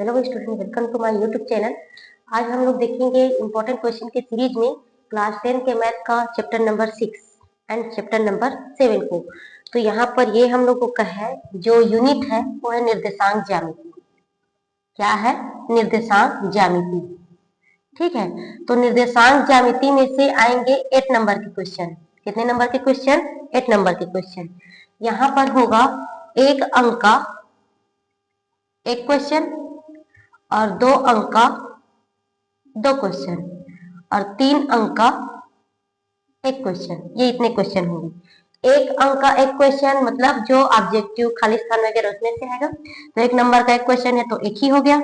Hello student, welcome to my YouTube channel. आज हम लोग देखेंगे इम्पोर्टेंट क्वेश्चन के सीरीज में क्लास 10 के मैथ का chapter number 6 and chapter number 7 को। तो यहाँ पर ये हम लोगों का है, जो यूनिट है वो है निर्देशांक ज्यामिति। क्या है? निर्देशांक ज्यामिति। ठीक है, तो निर्देशांक ज्यामिति में से आएंगे 8 नंबर के क्वेश्चन। कितने नंबर के क्वेश्चन? 8 नंबर के क्वेश्चन। यहाँ पर होगा 1 अंक का एक क्वेश्चन और 2 अंक का 2 क्वेश्चन और 3 अंक का एक क्वेश्चन। ये इतने क्वेश्चन होंगे। 1 अंक का एक क्वेश्चन मतलब जो ऑब्जेक्टिव खाली स्थान वगैरह उसमें से आएगा। तो 1 नंबर का एक क्वेश्चन है तो 1 ही हो गया।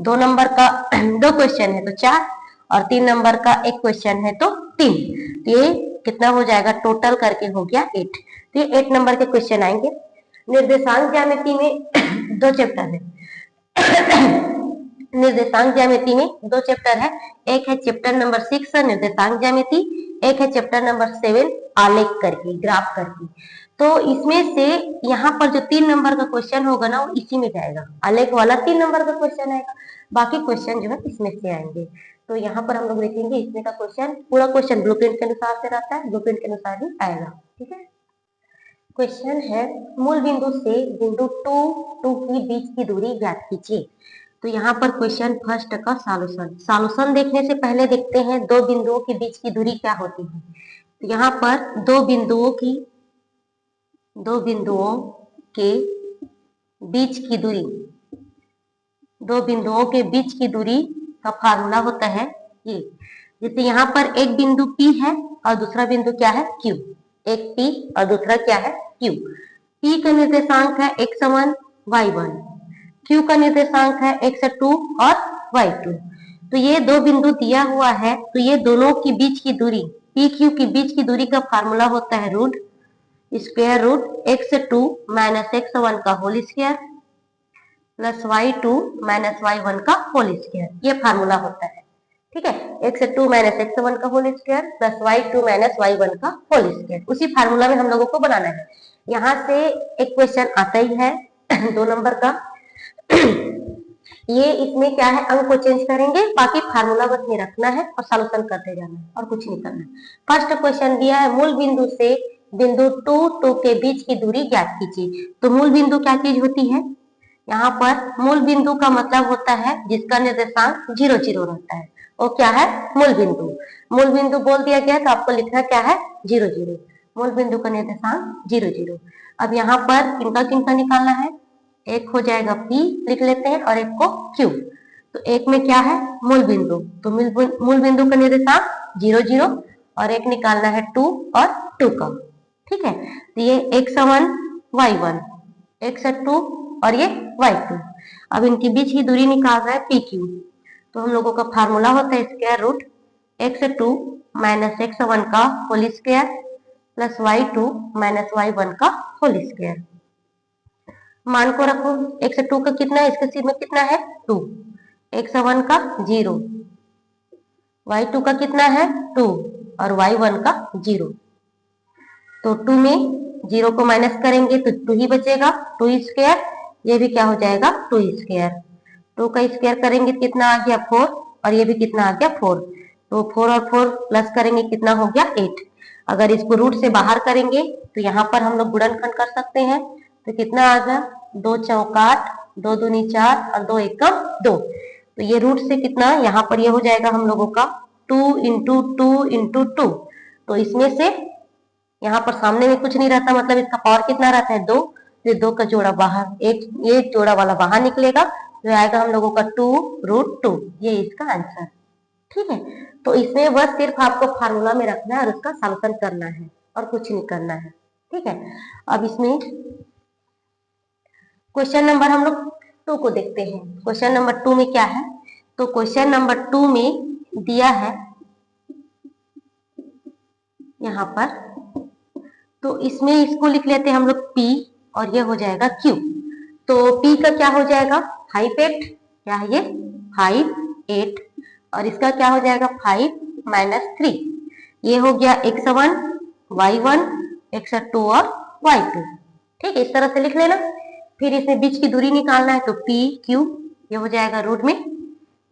2 नंबर का 2 क्वेश्चन है तो 4 और 3 नंबर का एक क्वेश्चन है तो 3। तो ये कितना हो जाएगा? टोटल करके हो गया 8। तो ये 8 नंबर के क्वेश्चन आएंगे। निर्देशांक ज्यामिति में 2 चैप्टर है। निर्देशांक ज्यामिति में 2 चैप्टर है। एक है चैप्टर नंबर 6 निर्देशांक ज्यामिति, एक है चैप्टर नंबर 7 आलेख करके, ग्राफ करके। तो इसमें से यहाँ पर जो 3 नंबर का क्वेश्चन होगा ना, वो इसी में जाएगा। आलेख वाला 3 नंबर का क्वेश्चन आएगा, बाकी क्वेश्चन जो है इसमें से आएंगे। तो यहाँ पर हम लोग देखेंगे इसमें का क्वेश्चन, पूरा क्वेश्चन ब्लूप्रिंट के अनुसार से रहता है, ब्लूप्रिंट के अनुसार ही आएगा। ठीक है, क्वेश्चन है मूल बिंदु से बिंदु 2 की बीच की दूरी ज्ञात कीजिए। तो यहाँ पर क्वेश्चन फर्स्ट का सॉल्यूशन देखने से पहले देखते हैं 2 बिंदुओं के बीच की दूरी क्या होती है। तो यहाँ पर 2 बिंदुओं के बीच की दूरी, 2 बिंदुओं के बीच की दूरी का फार्मूला होता है ये। जैसे यहाँ पर एक बिंदु P है और दूसरा बिंदु क्या है? Q। एक P और दूसरा क्या है? Q। P का निर्देशांक है x1 y1, Q का निर्देशांक है x2 और y2। तो ये 2 बिंदु दिया हुआ है, तो ये दोनों के बीच की दूरी, P Q के बीच की दूरी का फार्मूला होता है root square root x2 minus x1 का whole square plus y2 minus y1 का होल स्क्वायर। ये फार्मूला होता है। ठीक है, x2 माइनस x1 का whole square plus y2 minus y1 का होल स्क्वायर। उसी फार्मूला में हम लोगों को बनाना है। यहाँ से एक क्वेश्चन आता ही है 2 नंबर का। ये इसमें क्या है, अंक को चेंज करेंगे, बाकी फार्मूला बस ये रखना है और सॉल्यूशन करते जाना है और कुछ नहीं करना है। फर्स्ट क्वेश्चन दिया है मूल बिंदु से बिंदु 2 के बीच की दूरी ज्ञात कीजिए। तो मूल बिंदु क्या चीज होती है? यहाँ पर मूल बिंदु का मतलब होता है जिसका निर्देशांक 0 0 रहता है, वो क्या है? मूल बिंदु। मूल बिंदु बोल दिया गया तो आपको लिखना क्या है? 0 0। मूल बिंदु का निर्देशांक 0 0। अब यहाँ पर किनका किनका निकालना है? एक हो जाएगा P लिख लेते हैं और एक को Q। तो एक में क्या है? मूल बिंदु। तो मूल बिंदु का निर्देशांक 0 0 और एक निकालना है 2 और 2 का। ठीक है, तो ये x1 y1, x2 और ये y2। अब इनके बीच की दूरी निकाल रहा है PQ। तो हम लोगों का फार्मूला होता है square root x2 minus x1 का whole square plus y2 minus y1 का होल स्क्वायर। मान को रखो, x2 का कितना है? इसके सिर में कितना है? 2। x1 का 0, y2 का कितना है? 2 और y1 का 0। तो 2 में 0 को माइनस करेंगे तो 2 ही बचेगा, 2 स्क्वायर। ये भी क्या हो जाएगा? 2 स्क्वायर। 2 का स्क्वायर करेंगे तो कितना आ गया? 4 और ये भी कितना आ गया? 4। तो 4 और 4 प्लस करेंगे कितना हो गया? 8। अगर इसको रूट से बाहर करेंगे तो यहाँ पर हम लोग गुणनखंड कर सकते हैं। तो कितना आ गया? 2 चौका 8, 2 दूनी 4 और 2 एकम 2। तो ये रूट से कितना यहाँ पर ये हो जाएगा हम लोगों का 2 इंटू 2 इंटू 2। तो इसमें से यहाँ पर सामने में कुछ नहीं रहता, मतलब इसका पावर कितना रहता है? 2। तो 2 का जोड़ा बाहर, ये जोड़ा वाला बाहर निकलेगा, तो आएगा हम लोगों का 2√2। ये इसका आंसर। ठीक है, तो इसमें बस सिर्फ आपको फार्मूला में रखना है और उसका सॉल्यूशन करना है और कुछ नहीं करना है। ठीक है, अब इसमें क्वेश्चन नंबर हम लोग 2 को देखते हैं। क्वेश्चन नंबर 2 में क्या है? तो क्वेश्चन नंबर 2 में दिया है यहाँ पर, तो इसमें इसको लिख लेते हैं हम लोग P और ये हो जाएगा Q। तो P का क्या हो जाएगा? 5 8। क्या है ये? 5 8 और इसका क्या हो जाएगा? 5 माइनस 3। ये हो गया x1 y1 x2 और y2। ठीक है, इस तरह से लिख लेना। फिर इसमें बीच की दूरी निकालना है तो P Q। ये हो जाएगा रूट में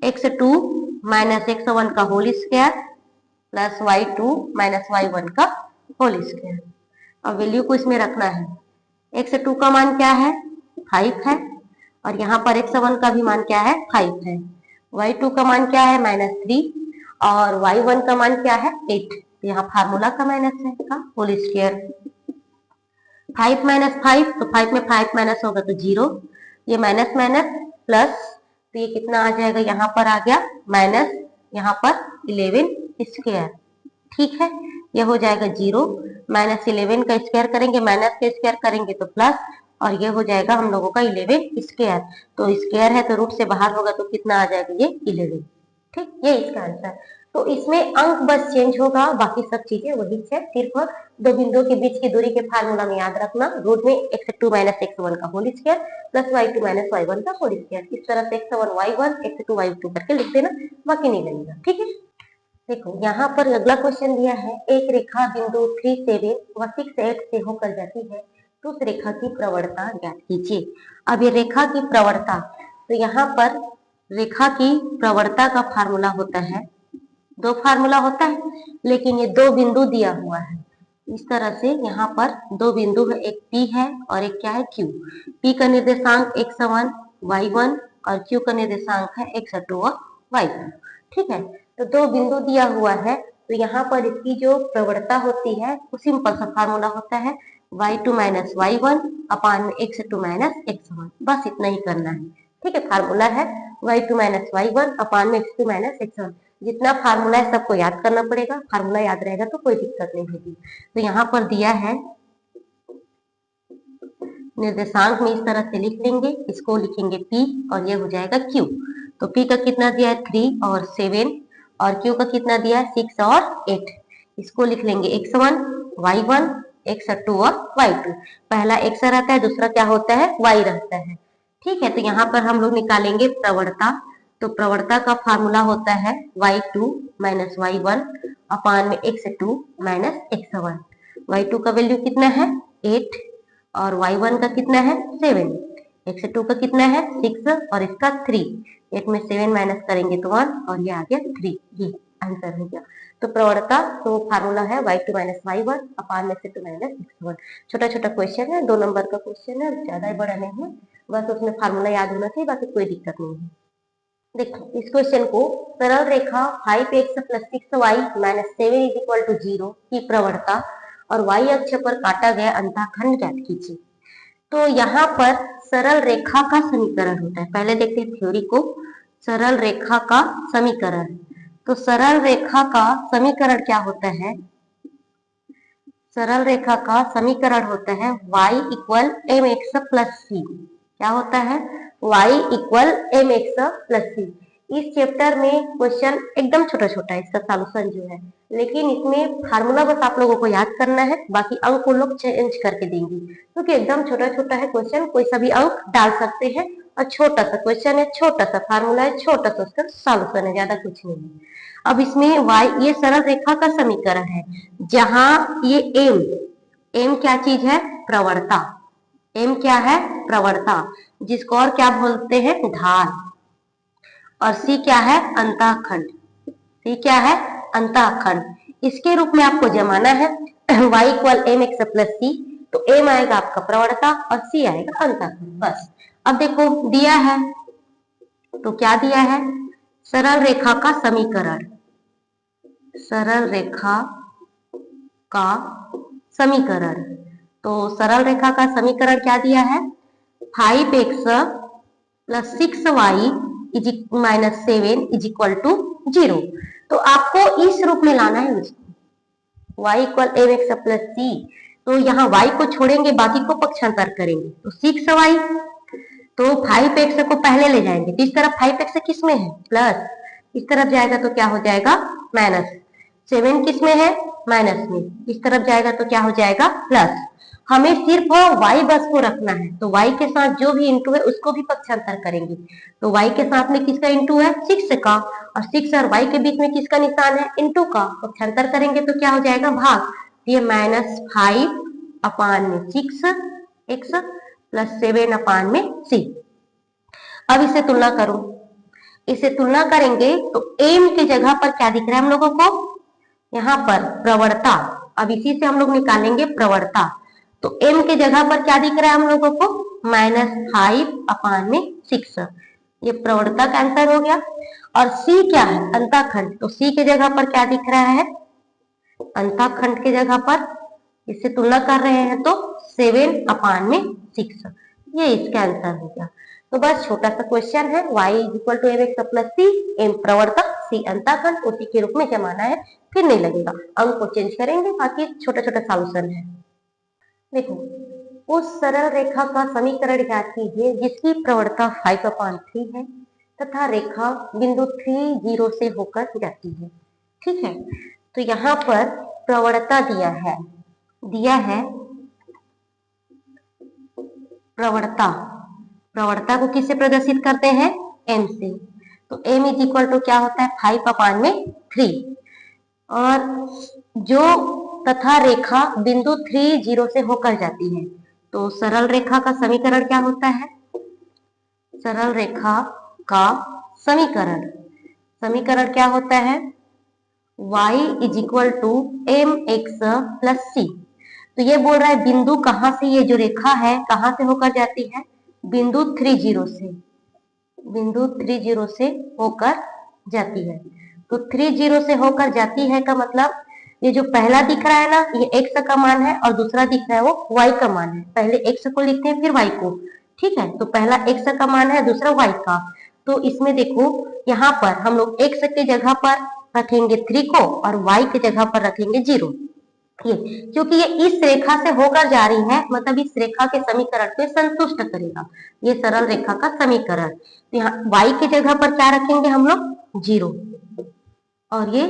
x2 माइनस x1 का whole square plus y2 minus y1 का होल स्क्वायर। अब वैल्यू को इसमें रखना है। x2 का मान क्या है 5 है और यहाँ पर x1 का भी मान क्या है 5 है। y2 का मान क्या है -3 और y1 का मान क्या है 8। तो यहाँ फार्मूला का माइनस है का होल स्क्वायर। 5 माइनस 5 तो 5 में 5 माइनस होगा तो 0, ये माइनस माइनस प्लस, तो ये कितना आ जाएगा यहाँ पर आ गया माइनस यहाँ पर 11 स्क्वायर। ठीक है, ये हो जाएगा 0, -11 का स्क्वायर करेंगे माइनस का स्क्वायर करेंगे तो प्लस, और ये हो जाएगा हम लोगों का 11 स्क्वायर। तो स्क्वायर है तो रूट से बाहर होगा तो कितना आ जाएगा ये 11। ठीक, ये इसका आंसर। तो इसमें अंक बस चेंज होगा, बाकी सब चीजें वही है। सिर्फ दो बिंदुओं के बीच की दूरी के फार्मूला में याद रखना, रूट में x2 माइनस x1 का whole square plus y2 minus y1 का होल स्क्वायर। इस तरह से x1 y1 x2 y2 करके लिख देना, बाकी नहीं लगेगा। ठीक है, देखो यहाँ पर अगला क्वेश्चन दिया है, एक रेखा बिंदु 3 7 व 6 8 से होकर जाती है तो उस रेखा की प्रवणता ज्ञात कीजिए। अब ये रेखा की प्रवणता, तो यहाँ पर रेखा की प्रवणता का फार्मूला होता है, दो फार्मूला होता है, लेकिन ये दो बिंदु दिया हुआ है। इस तरह से यहाँ पर दो बिंदु है, एक P है और एक क्या है Q। P का निर्देशांक x1 y1 और Q का निर्देशांक है x2 और y2। ठीक है, तो दो बिंदु दिया हुआ है, तो यहाँ पर इसकी जो प्रवणता होती है वो सिंपल सा फार्मूला होता है y2 माइनस y1 अपान में x2 माइनस x1, बस इतना ही करना है। ठीक है, फार्मूला है y2 माइनस y1 अपान में x2 माइनस x1। जितना फार्मूला है सबको याद करना पड़ेगा, फार्मूला याद रहेगा तो कोई दिक्कत नहीं होगी। तो यहाँ पर दिया है निर्देशांक में इस तरह से लिख लेंगे, इसको लिखेंगे P और ये हो जाएगा Q। तो P का कितना दिया है 3 और 7 और Q का कितना दिया है 6 और 8। इसको लिख लेंगे x1 y1 x2 और y2। पहला x रहता है, दूसरा क्या होता है y रहता है। ठीक है, तो यहाँ पर हम लोग निकालेंगे प्रवणता। तो प्रवणता का फार्मूला होता है y2 माइनस y1 अपान में x2 माइनस x1। y2 का वैल्यू कितना है 8 और y1 का कितना है 7, x2 का कितना है 6 और इसका 3। 8 में 7 माइनस करेंगे तो 1 और ये आ गया 3। ये आंसर हो गया। तो प्रवणता तो फार्मूला है y2 माइनस y1 अपान में x2 माइनस x1। छोटा छोटा क्वेश्चन है, 2 नंबर का क्वेश्चन है, ज्यादा बड़ा नहीं है, बस उसमें फार्मूला याद होना चाहिए, बाकी कोई दिक्कत नहीं है। देखो इस क्वेश्चन को, सरल रेखा 5x plus 6y minus 7 is equal to 0 की प्रवणता और y अक्ष पर काटा गया अंतःखंड ज्ञात कीजिए। तो यहाँ पर सरल रेखा का समीकरण होता है, पहले देखते हैं थ्योरी को। सरल रेखा का समीकरण, तो सरल रेखा का समीकरण क्या होता है, सरल रेखा का समीकरण होता है y equal mx plus c। क्या होता है y equal mx plus c। इस चैप्टर में क्वेश्चन एकदम छोटा छोटा है, इसका सॉल्यूशन जो है, लेकिन इसमें फार्मूला बस आप लोगों को याद करना है, बाकी अंक को लोग चेंज करके देंगे, क्योंकि एकदम छोटा छोटा है क्वेश्चन, कोई सा भी अंक डाल सकते हैं और छोटा सा क्वेश्चन है, छोटा सा फार्मूला है, छोटा सा उसका सॉल्यूशन है, ज्यादा कुछ नहीं है। अब इसमें y ये सरल रेखा का समीकरण है, जहां ये m क्या चीज है प्रवणता, m क्या है प्रवणता, जिसको और क्या बोलते हैं ढाल, और c क्या है अंतःखंड, c क्या है अंतःखंड। इसके रूप में आपको जमाना है y equal mx plus c, तो m आएगा आपका प्रवणता और c आएगा अंतःखंड, बस। अब देखो दिया है, तो क्या दिया है सरल रेखा का समीकरण, सरल रेखा का समीकरण। तो सरल रेखा का समीकरण क्या दिया है 5x plus 6y minus 7 is equal to 0। तो आपको इस रूप में लाना है उसको, y equal mx plus c। तो यहाँ y को छोड़ेंगे, बाकी को पक्षांतर करेंगे, तो 6y, तो 5x को पहले ले जाएंगे, तो इस तरफ 5x किस में है प्लस, इस तरफ जाएगा तो क्या हो जाएगा माइनस, 7 किस में है माइनस में, इस तरफ जाएगा तो क्या हो जाएगा प्लस। हमें सिर्फ y बस को रखना है, तो y के साथ जो भी इंटू है उसको भी पक्षांतर करेंगे। तो y के साथ में किसका इंटू है 6 का, और 6 और y के बीच में किसका निशान है इंटू का, पक्षांतर करेंगे तो क्या हो जाएगा भाग। ये -5 अपान में 6x प्लस 7 अपान में c। अब इसे तुलना करूं, इसे तुलना करेंगे तो एम की जगह पर क्या दिख रहा है हम लोगों को, यहाँ पर प्रवणता। अब इसी से हम लोग निकालेंगे प्रवणता। तो एम की जगह पर क्या दिख रहा है हम लोगों को, -5/6। ये प्रवणता का आंसर हो गया। और सी क्या है, अंतःखंड। तो सी की जगह पर क्या दिख रहा है, अंतःखंड की जगह पर, इससे तुलना कर रहे हैं तो 7/6। ये इसका आंसर हो गया। तो बस छोटा सा क्वेश्चन है, y = mx + c, m प्रवणता, c अंतःखंड, उसी के रूप में जमाना है, फिर नहीं लगेगा, अंक को चेंज करेंगे, बाकी छोटा छोटा सॉल्यूशन है। देखो, उस सरल रेखा का समीकरण ज्ञात कीजिए जिसकी प्रवणता 5/3 है तथा रेखा बिंदु 3, 0 से होकर जाती है। ठीक है, तो यहाँ पर प्रवणता दिया है प्रवणता। प्रवणता को किससे प्रदर्शित करते हैं, m से। तो m = क्या होता है, 5/3। और जो तथा रेखा बिंदु 3, 0 से होकर जाती है, तो सरल रेखा का समीकरण क्या होता है, सरल रेखा का समीकरण क्या होता है, y = mx + c। तो ये बोल रहा है बिंदु कहां से, ये जो रेखा है कहां से होकर जाती है, बिंदु 3, 0 से, बिंदु 3, 0 से होकर जाती है। तो 3, 0 से होकर जाती है का मतलब, ये जो पहला दिख रहा है ना, ये x का मान है, और दूसरा दिख रहा है वो y का मान है। पहले x को लिखते हैं फिर y को। ठीक है, तो पहला x का मान है, दूसरा y का। तो इसमें देखो, यहाँ पर हम लोग x की जगह पर रखेंगे 3 को और y की जगह पर रखेंगे 0। ये क्योंकि ये इस रेखा से होकर जा रही है, मतलब इस रेखा के समीकरण को संतुष्ट करेगा, ये सरल रेखा का समीकरण। तो यहाँ y की जगह पर क्या रखेंगे हम लोग, 0। और ये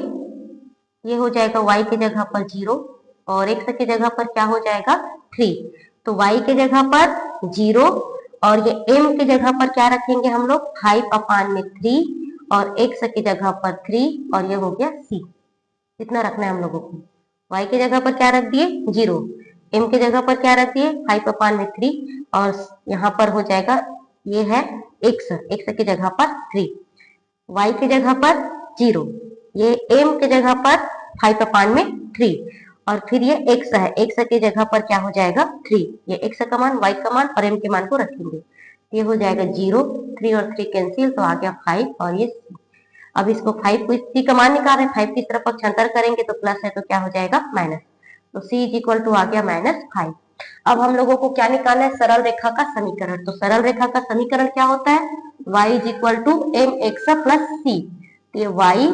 हो जाएगा y की जगह पर 0, और x की जगह पर क्या हो जाएगा, 3। तो y की जगह पर 0, और ये m की जगह पर क्या रखेंगे हम लोग, 5/3, और x की जगह पर 3, और ये हो गया c। इतना रखना है हम लोगों को। y की जगह पर क्या रख दिए, 0, m की जगह पर क्या रख दिए, 5/3, और यहाँ पर हो जाएगा, ये है x की जगह पर 3, y की जगह पर 0, ये m की जगह पर 5/3, और फिर ये x है, x की जगह पर क्या हो जाएगा, 3। ये x का मान, y का मान और m के मान को रखेंगे। ये हो जाएगा 0, 3 और 3 कैंसिल, तो आ गया 5, और ये c। अब इसको 5 को c का मान निकाल रहे हैं, 5 की तरफ पक्षांतर करेंगे तो प्लस है, तो क्या हो जाएगा, माइनस। तो c = आ गया -5। अब हम लोगों को क्या निकालना है, सरल रेखा का समीकरण। तो सरल रेखा का समीकरण क्या होता है, y = mx + c। तो ये y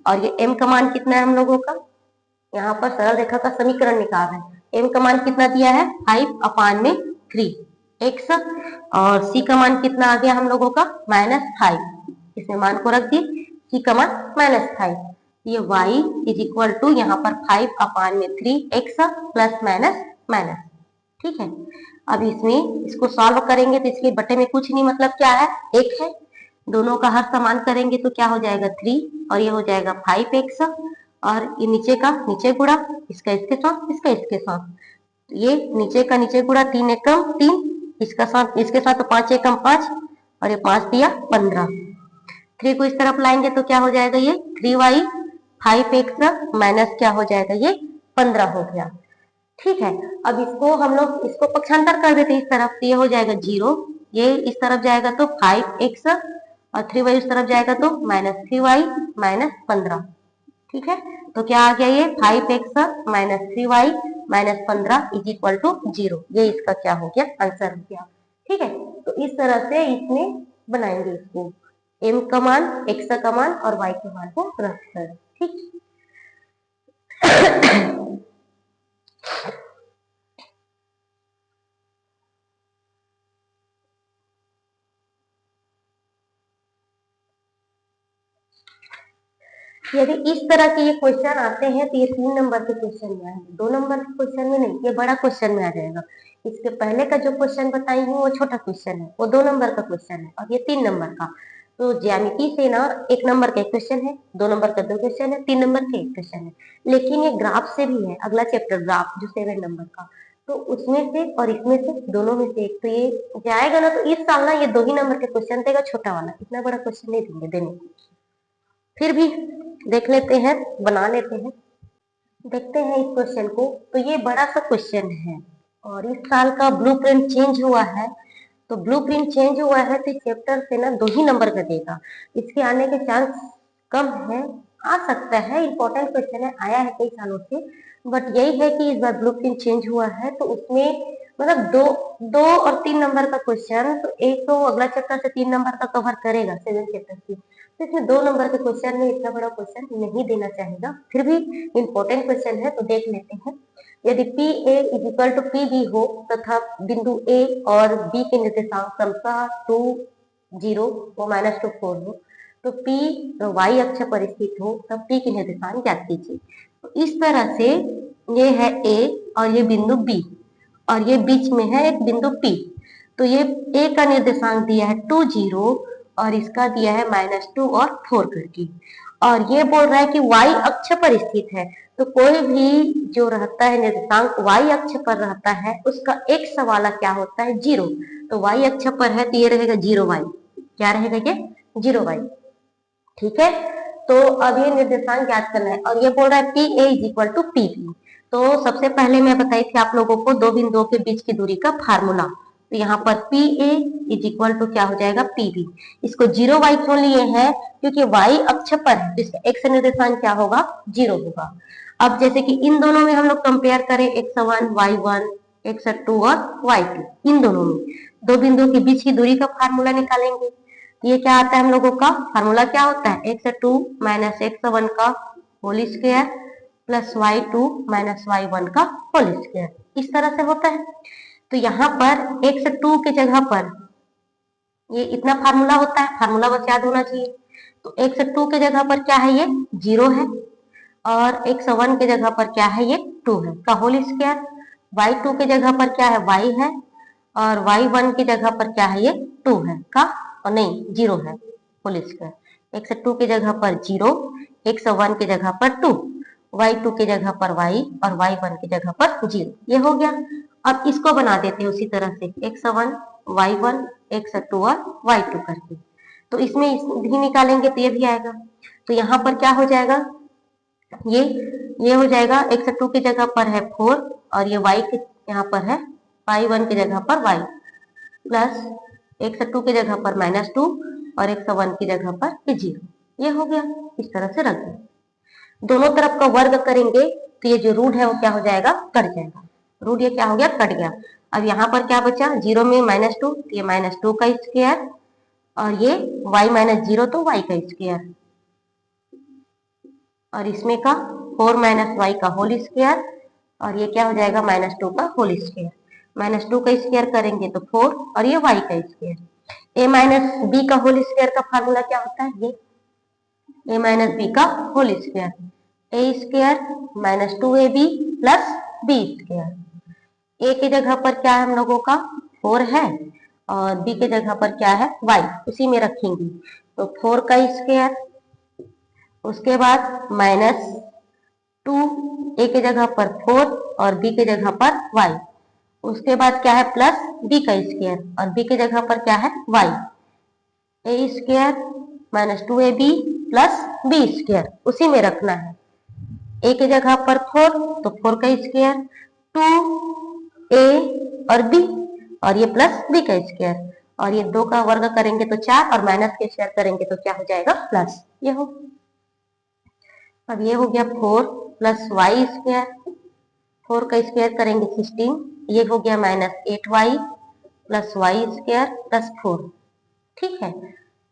और ये m का मान कितना है हम लोगों का, यहाँ पर सरल रेखा का समीकरण निकाल रहे हैं। m का मान कितना दिया है, 5/3 x, और c का मान कितना आ गया हम लोगों का, -5। इसमें मान को रख दिए, c का मान -5। ये y = यहाँ पर 5/3 x प्लस माइनस। ठीक है, अब इसमें इसको सॉल्व करेंगे तो इसके बटे में कुछ नहीं, मतलब क्या है, 1 है। दोनों का हर समान करेंगे तो क्या हो जाएगा, 3, और ये हो जाएगा 5x, और ये नीचे का नीचे गुणा, इसका इसके साथ, इसका इसके साथ। ये नीचे का नीचे गुणा, 3 एकम 3, इसका साथ इसके साथ, तो 5 एकम 5, और ये 5 दिया 15। 3 को इस तरफ लाएंगे तो क्या हो जाएगा, ये 3y, 5x माइनस क्या हो जाएगा, ये 15 हो गया। ठीक है, अब इसको हम लोग इसको पक्षांतर कर देते हैं इस तरफ, तो ये हो जाएगा 0, ये इस तरफ जाएगा तो 5x, और 3y उस तरफ जाएगा तो -3y -15। ठीक है, तो क्या आ गया, ये 5x -3y -15 = 0। ये इसका क्या हो गया, आंसर हो गया। ठीक है, तो इस तरह से इसमें बनाएंगे इसको, m का मान, x का मान और y के मान को रख कर। ठीक यदि इस तरह के ये क्वेश्चन आते हैं तो ये 3 नंबर के क्वेश्चन में आएंगे, 2 नंबर के क्वेश्चन में नहीं, ये बड़ा क्वेश्चन में आ जाएगा। इसके पहले का जो क्वेश्चन बताई हूँ वो छोटा क्वेश्चन है, वो 2 नंबर का क्वेश्चन है, और ये 3 नंबर का। तो ज्यामिति से ना 1 नंबर का 1 क्वेश्चन है, 2 नंबर का 2 क्वेश्चन है, 3 नंबर का 1 क्वेश्चन है। लेकिन ये ग्राफ से भी है, अगला चैप्टर ग्राफ, जो 7 नंबर का, तो उसमें से और इसमें से दोनों में से एक तो ये जाएगा ना, तो इस साल ना ये 2 ही नंबर के क्वेश्चन देगा, छोटा वाला, इतना बड़ा क्वेश्चन नहीं देंगे देने को। फिर भी देख लेते हैं, बना लेते हैं, देखते हैं इस क्वेश्चन को। तो ये बड़ा सा क्वेश्चन है और इस साल का ब्लूप्रिंट चेंज हुआ है, तो ब्लूप्रिंट चेंज हुआ है तो चैप्टर से ना 2 ही नंबर का देगा, इसके आने के चांस कम है, आ सकता है, इंपॉर्टेंट क्वेश्चन है, आया है कई सालों से, बट यही है कि इस बार ब्लूप्रिंट चेंज हुआ है तो उसमें मतलब दो और 3 नंबर का क्वेश्चन, तो एक तो अगला चैप्टर से 3 नंबर का कवर करेगा 7 चैप्टर की, तो इसमें 2 नंबर के क्वेश्चन में इतना बड़ा क्वेश्चन नहीं देना चाहेगा, फिर भी इंपॉर्टेंट क्वेश्चन है तो देख लेते हैं। यदि P A is equal to P B हो तथा बिंदु ए और बी के निर्देशांक क्रमशः 2 0 व -2 4 हो, तो पी वाई अक्ष पर स्थित हो तब पी के निर्देशांक ज्ञात कीजिए। तो इस तरह से ये है ए और ये बिंदु बी और ये बीच में है एक बिंदु पी, तो ये ए का निर्देशांक दिया है 2 0 और इसका दिया है -2 और 4 करके, और ये बोल रहा है कि y अक्ष पर स्थित है, तो कोई भी जो रहता है निर्देशांक y अक्ष पर रहता है उसका x वाला क्या होता है 0, तो y अक्ष पर है तो ये रहेगा 0y, क्या रहेगा ये 0y, ठीक है। तो अब ये निर्देशांक ज्ञात करना है और ये बोल रहा है P A is equal to P B. तो सबसे पहले मैं बताई थी आप लोगों को दो बिंदुओं के बीच की दूरी का फार्मूला, तो यहाँ पर P A is equal to क्या हो जाएगा पी बी। इसको 0y क्यों लिए हैं, क्योंकि y अक्ष पर है तो इसका x निर्देशांक क्या होगा 0 होगा। अब जैसे कि इन दोनों में हम लोग कंपेयर करें x1 y1 x2 और y2, इन दोनों में दो बिंदुओं के बीच की दूरी का फार्मूला निकालेंगे, ये क्या आता है हम लोगों का फार्मूला क्या होता है x2 माइनस x1 का whole square plus y2 minus y1 का होल स्क्वायर, इस तरह से होता है। तो यहाँ पर x2 के जगह पर ये इतना फार्मूला होता है, फार्मूला बस याद होना चाहिए। तो x2 के जगह पर क्या है ये 0 है और x1 के जगह पर क्या है ये 2 है का होल स्क्वायर, y2 के जगह पर क्या है y है और y1 की जगह पर क्या है ये 2 है का, और नहीं 0 है होल स्क्वायर, x2 की जगह पर 0, x1 की जगह पर 2, y2 की जगह पर y और y1 की जगह पर 0, ये हो गया। अब इसको बना देते हैं उसी तरह से x1 y1 x2 और y2 करके, तो इसमें भी निकालेंगे तो ये भी आएगा, तो यहाँ पर क्या हो जाएगा ये हो जाएगा x2 की जगह पर है 4 और ये y के यहाँ पर है y1 की जगह पर y प्लस x2 की जगह पर -2 और x1 की जगह पर 0, ये हो गया, इस तरह से रख दें। दोनों तरफ का वर्ग करेंगे तो ये जो रूट है वो क्या हो जाएगा कट जाएगा, रूट ये क्या हो गया कट गया। अब यहाँ पर क्या बचा 0 में -2 तो ये -2 का स्क्वायर और ये y माइनस 0 तो y का स्क्वायर और इसमें का 4 माइनस वाई का होल स्क्वायर और ये क्या हो जाएगा -2 का होल स्क्वायर, -2 का स्क्वायर करेंगे तो 4 और ये y का स्क्वायर, a माइनस बी का होल स्क्वायर का फार्मूला क्या होता है ये a माइनस बी का whole square, A square minus 2ab plus B square, A की जगह पर क्या है हम लोगों का 4 है और बी की जगह पर क्या है y, उसी में रखेंगे तो 4 का स्क्वायर, उसके बाद -2 ए के जगह पर 4 और बी के जगह पर y, उसके बाद क्या है प्लस बी का स्क्वायर और बी के जगह पर क्या है y, A square -2ab plus B square उसी में रखना है, ए के जगह पर 4 तो 4 का स्क्वायर 2a और b और ये प्लस बी का स्क्वायर और ये 2 का वर्ग करेंगे तो 4 और माइनस के स्क्वायर करेंगे तो क्या हो जाएगा प्लस, ये हो। अब ये हो गया 4 प्लस वाई स्क्वायर, 4 का स्क्वायर करेंगे 16, ये हो गया -8y plus Y square plus 4, ठीक है।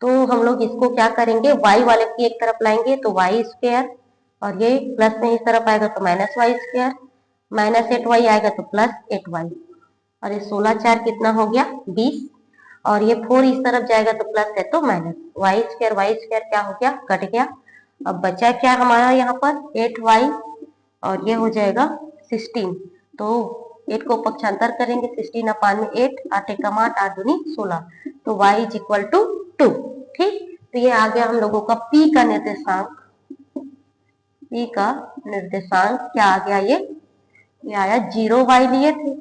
तो हम लोग इसको क्या करेंगे y वाले की एक तरफ लाएंगे तो y स्क्वायर और ये प्लस में इस तरफ आएगा तो -y स्क्वायर, -8y आएगा तो +8y और ये 16 4 कितना हो गया 20 और ये 4 इस तरफ जाएगा तो प्लस है तो माइनस, y स्क्वायर क्या हो गया कट गया। अब बचा क्या हमारा यहाँ पर 8y और ये हो जाएगा 16, तो 8 को पक्षांतर करेंगे 16 अपान में 8, 8 एकम 8 8 दूनी 16, तो y इज इक्वल टू 2, ठीक। तो ये आ गया हम लोगों का p का निर्देशांक, p का निर्देशांक क्या आ गया ये आया 0y लिए थे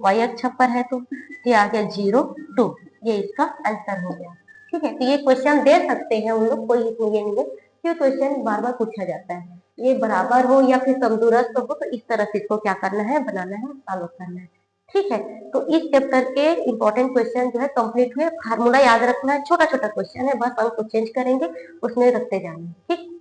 y अक्ष पर है तो ये आ गया 0 2, ये इसका आंसर हो गया। ठीक है, तो ये क्वेश्चन दे सकते हैं उन लोग, कोई इसमें ये नहीं है, ये क्वेश्चन बार बार पूछा जाता है। ये बराबर हो या फिर समदूरस्थ हो तो इस तरह से इसको क्या करना है, बनाना है, सॉल्व करना है। ठीक है, तो इस चैप्टर के इंपॉर्टेंट क्वेश्चन जो है कंप्लीट हुए। फार्मूला याद रखना है, छोटा छोटा क्वेश्चन है, बस अंक को चेंज करेंगे, उसमें रखते जाएंगे। ठीक,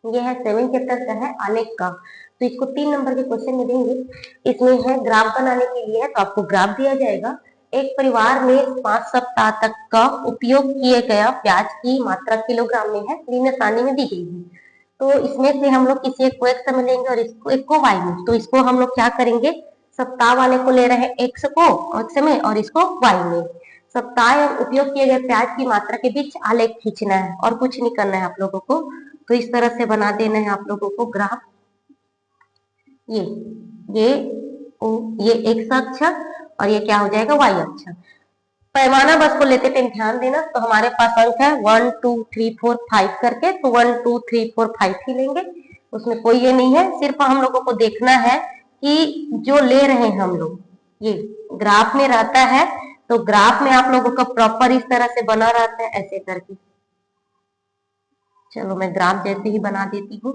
ये है 7 चैप्टर का है आलेख का, तो इसको 3 नंबर के क्वेश्चन में देंगे। इसमें है ग्राफ बनाने के लिए है, तो आपको ग्राफ दिया जाएगा। एक परिवार में 5 सप्ताह तक का उपयोग किए गया प्याज की मात्रा किलोग्राम में है, निम्न सारणी में दी गई है। तो इसमें से हम लोग किसी एक को एक्स में लेंगे और इसको एक को वाई में, तो इसको हम लोग क्या करेंगे, सप्ताह वाले को ले रहे हैं एक्स को एक्स में और इसको वाई में। सप्ताह एवं उपयोग किए गए प्याज की मात्रा के बीच आलेख खींचना है और कुछ नहीं करना है आप लोगों को। तो इस तरह से बना देना है आप लोगों को ग्राफ। ये ये ये एक्स अक्ष और ये क्या हो जाएगा, वाई अक्ष। पैमाना बस को लेते टाइम ध्यान देना, तो हमारे पास अंक है 1 2 3 4 5 करके, तो 1 2 3 4 5 ही लेंगे, उसमें कोई ये नहीं है। सिर्फ हम लोगों को देखना है कि जो ले रहे हैं हम लोग, ये ग्राफ में रहता है, तो ग्राफ में आप लोगों का प्रॉपर इस तरह से बना रहता है ऐसे करके। चलो मैं ग्राफ जैसे ही बना देती हूँ।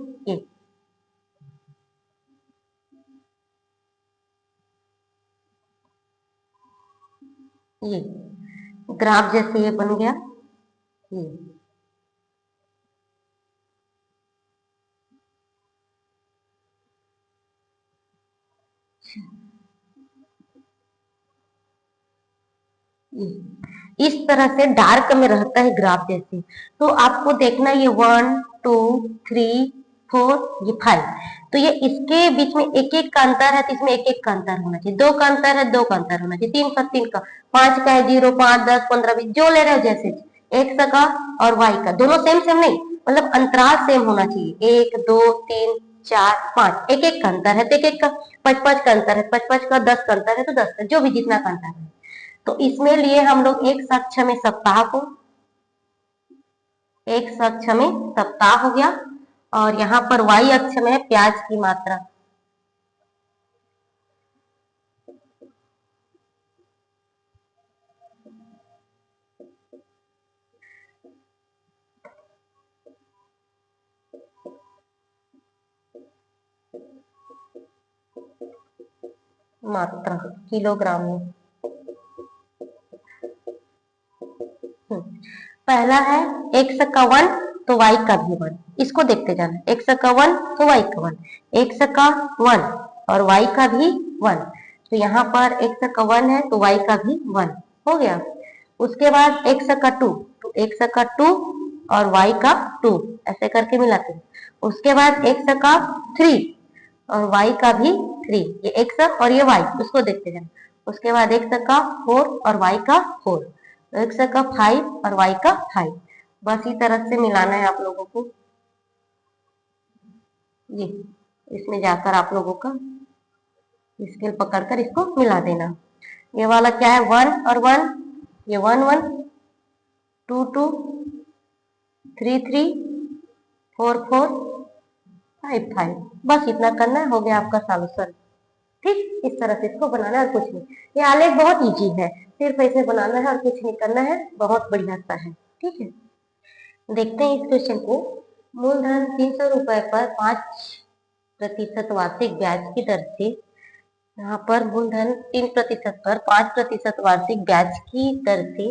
ये ग्राफ जैसे ये बन गया। ये इस तरह से डार्क में रहता है ग्राफ जैसे। तो आपको देखना ये 1 2 3 4 ये 5, तो ये इसके बीच में एक एक का अंतर है, तो इसमें एक एक का अंतर होना चाहिए। 2 का अंतर है, 2 का अंतर होना चाहिए, 3 का 3 का, 5 का है 0 5 10 15 20 जो ले रहे हो जैसे, एक्स का और वाई का दोनों सेम सेम नहीं, मतलब अंतराल सेम होना चाहिए। 1 2 3 4 5 एक एक का अंतर है, तो एक एक का 5 5 का अंतर है, 5 5 का 10 का अंतर है, तो 10 का जो भी जितना का अंतर है। तो इसमें लिए हम लोग एक अक्ष में सप्ताह को, एक अक्ष में सप्ताह हो गया, और यहाँ पर वाई अक्ष में प्याज की मात्रा। मात्रा किलोग्राम में। पहला है एक्स का 1 तो वाई का भी 1, इसको देखते जाना। एक्स का 1 तो वाई का 1, एक्स का 1 और वाई का भी 1, तो यहाँ पर एक्स का 1 है तो वाई का भी 1 हो गया। उसके बाद एक्स का 2 तो एक्स का 2 और वाई का 2 ऐसे करके मिलाते हैं। उसके बाद एक्स का 3 और वाई का भी 3, ये एक्स और ये वाई, उसको देखते जाना। उसके बाद एक्स का 4 और वाई का 4, तो एक्स का 5 और वाई का 5, बस इस तरह से मिलाना है आप लोगों को। ये इसमें जाकर आप लोगों का स्केल पकड़कर इसको मिला देना। ये वाला क्या है 1 और 1, ये 1 1 2 2 3 3 4 4 5 5, बस इतना करना है, हो गया आपका सॉल्यूशन। ठीक, इस तरह से इसको बनाना है, कुछ नहीं। ये आलेख बहुत इजी है, सिर्फ ऐसे बनाना है और कुछ नहीं करना है, बहुत बढ़िया सा है। ठीक है, देखते हैं इस क्वेश्चन को। मूलधन 300 रुपए पर 5% वार्षिक ब्याज की दर से, यहाँ पर मूलधन 3% पर 5% वार्षिक ब्याज की दर से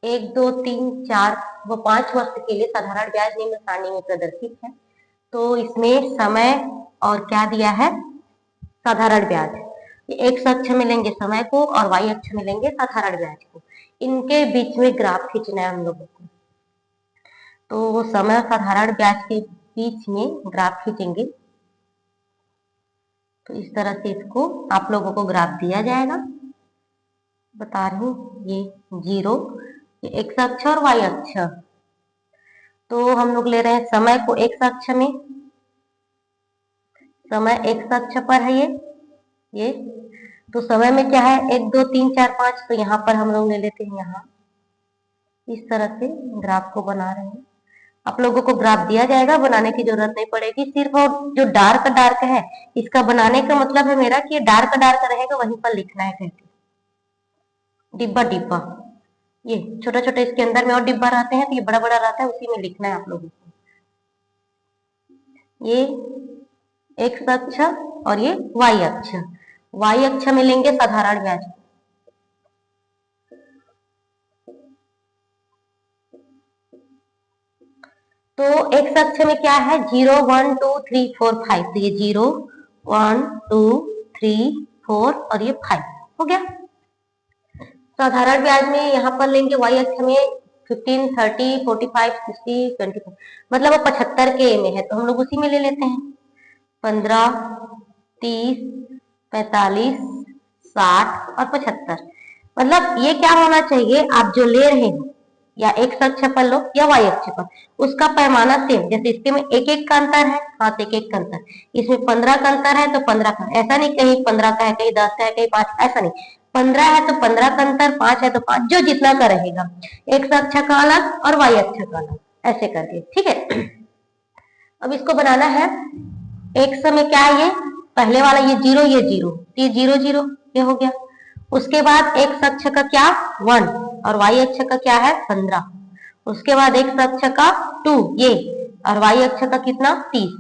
1 2 3 4 व 5 वर्ष के लिए साधारण ब्याज निम्न सारणी में प्रदर्शित है। तो इसमें समय और क्या दिया है, साधारण ब्याज। एक्स अक्ष में लेंगे समय को और वाई अक्ष में लेंगे साधारण ब्याज को, इनके बीच में ग्राफ खींचना है हम लोगों को। तो वो समय और साधारण ब्याज के बीच में ग्राफ खींचेंगे, तो इस तरह से इसको आप लोगों को ग्राफ दिया जाएगा, बता रही हूँ। ये 0, ये एक्स अक्ष और वाई अक्ष, तो हम लोग ले रहे हैं समय को एक्स अक्ष में, समय एक्स अक्ष पर है ये तो समय में क्या है 1 2 3 4 5, तो यहाँ पर हम लोग ले लेते हैं, यहाँ इस तरह से ग्राफ को बना रहे हैं। आप लोगों को ग्राफ दिया जाएगा, बनाने की जरूरत नहीं पड़ेगी। सिर्फ वो जो डार्क डार्क है इसका बनाने का मतलब है मेरा कि ये डार्क डार्क रहेगा, वहीं पर लिखना है करके। डिब्बा डिब्बा, ये छोटा छोटा इसके अंदर में और डिब्बा रहते हैं, तो ये बड़ा बड़ा रहता है, उसी में लिखना है आप लोगों को। ये एक्स अक्ष और ये वाई अक्ष। वाई अक्ष में लेंगे साधारण ब्याज। तो एक्स अक्ष में क्या है, 0 1 2 3 4 5। तो ये 0 1 2 3 4 और ये 5 हो गया। साधारण ब्याज में यहाँ पर लेंगे वाई अक्ष में 15 30 45 60 25, मतलब वो 75 के में है, तो हम लोग उसी में ले लेते हैं। 15 30 45 60 और 75। मतलब ये क्या होना चाहिए, आप जो ले रहे हैं या एक्स अक्ष पर लो या वाई अक्ष पर, उसका पैमाना सेम। जैसे इसके में एक एक का अंतर है, हाँ तो एक एक का अंतर, इसमें 15 का अंतर है तो 15 का, ऐसा नहीं कहीं 15 का है कहीं 10 का है कहीं 5, ऐसा नहीं। 15 है तो 15 का अंतर, 5 है तो 5, जो जितना का रहेगा। एक्स अक्ष का अलग और वाई अक्ष का अलग, ऐसे करके, ठीक है। अब इसको बनाना है। एक्स में क्या है, ये पहले वाला ये 0 ये 0, ये 0 0 ये हो गया। उसके बाद एक्स अक्ष का क्या 1 और वाई अक्ष का क्या है 15। उसके बाद एक्स अक्ष का 2 ये और वाई अक्ष का कितना 30।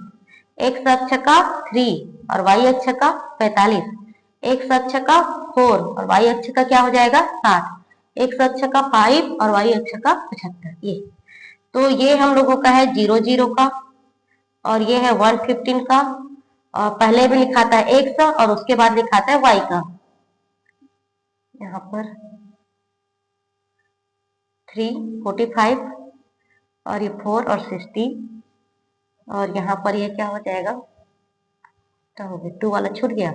एक्स अक्ष का 3 और वाई अक्ष का 45। एक्स अक्ष का 4 और वाई अक्ष का क्या हो जाएगा 60। एक्स अक्ष का 5 और वाई अक्ष का 75। ये तो ये हम लोगों का है 0 0 का, और ये है 115 का। और पहले भी लिखा था एक्स और उसके बाद लिखा था वाई का। यहाँ पर 3 45 और ये 4 और 60, और यहाँ पर ये क्या हो जाएगा, क्या हो गया 2 वाला छूट गया,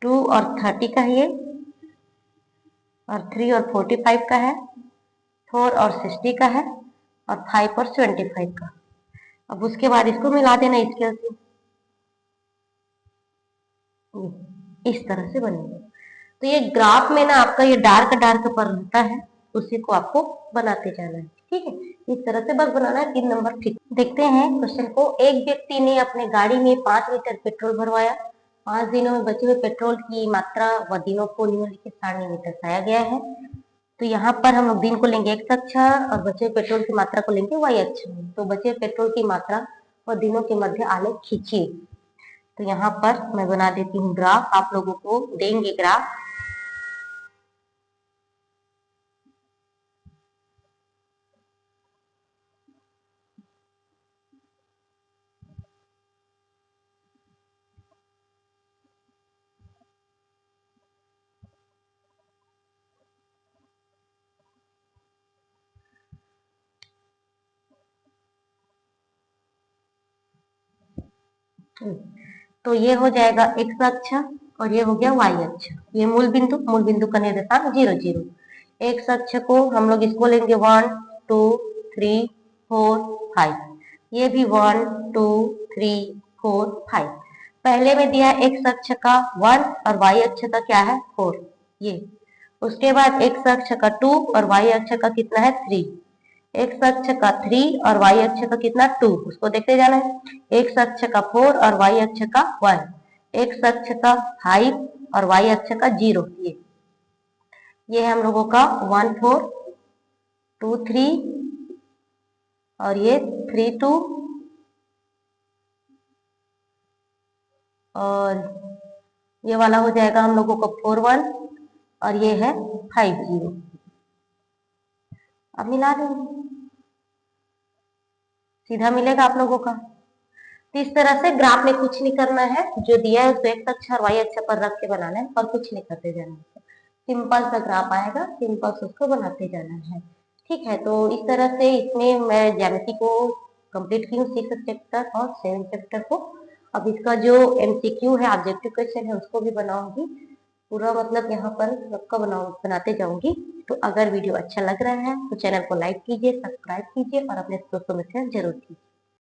2 और 30 का है ये, और 3 और 45 का है, 4 और 60 का है, और 5 और 25 का। अब उसके बाद इसको मिला देना स्केल से, इस तरह से बनेगा। तो ये ग्राफ में ना आपका ये डार्क डार्क पर रहता है, उसी को आपको बनाते जाना है, ठीक है। इस तरह से बस बनाना है। 3 नंबर ठीक। देखते हैं क्वेश्चन को। एक व्यक्ति ने अपने गाड़ी में 5 लीटर पेट्रोल भरवाया। 5 दिनों में बचे हुए पेट्रोल की मात्रा व दिनों को निम्नलिखित सारणी में दर्शाया गया है। तो यहाँ पर हम लोग दिन को लेंगे एक्स अक्ष और बचे हुए पेट्रोल की मात्रा को लेंगे वाई अक्ष में। तो बचे हुए पेट्रोल की मात्रा व दिनों के मध्य आलेख खींचिए। तो यहाँ पर मैं बना देती हूँ ग्राफ, आप लोगों को देंगे ग्राफ। तो ये हो जाएगा एक्स अक्ष और ये हो गया वाई अक्ष। ये मूल बिंदु का निर्देशांक 0 0। एक्स अक्ष को हम लोग इसको लेंगे 1 2 3 4 5। ये भी 1 2 3 4 5। पहले में दिया एक्स अक्ष का 1 और वाई अक्ष का क्या है 4 ये। उसके बाद एक्स अक्ष का 2 और वाई अक्ष का कितना है 3। एक्स अक्ष का 3 और वाई अक्ष का कितना 2, उसको देखते जाना है। एक्स अक्ष का 4 और वाई अक्ष का 1। एक्स अक्ष का 5 और वाई अक्ष का 0। ये है हम लोगों का 1 4 2 3 और ये 3 2 और ये वाला हो जाएगा हम लोगों का 4 1 और ये है 5 0। अब मिला देंगे, सीधा मिलेगा आप लोगों का। तो इस तरह से ग्राफ में कुछ नहीं करना है, जो दिया है उसको एक्स अक्ष और वाई अक्ष पर रख के बनाना है और कुछ नहीं करते जाना है। सिंपल सा ग्राफ आएगा, सिंपल से उसको बनाते जाना है, ठीक है। तो इस तरह से इसमें मैं ज्यामिति को कंप्लीट की हूँ, 6 चैप्टर और 7 चैप्टर को। अब इसका जो एमसीक्यू है, ऑब्जेक्टिव क्वेश्चन है, उसको भी बनाऊंगी पूरा, मतलब यहाँ पर सबका बनाते जाऊंगी। तो अगर वीडियो अच्छा लग रहा है तो चैनल को लाइक कीजिए, सब्सक्राइब कीजिए और अपने दोस्तों में शेयर जरूर कीजिए।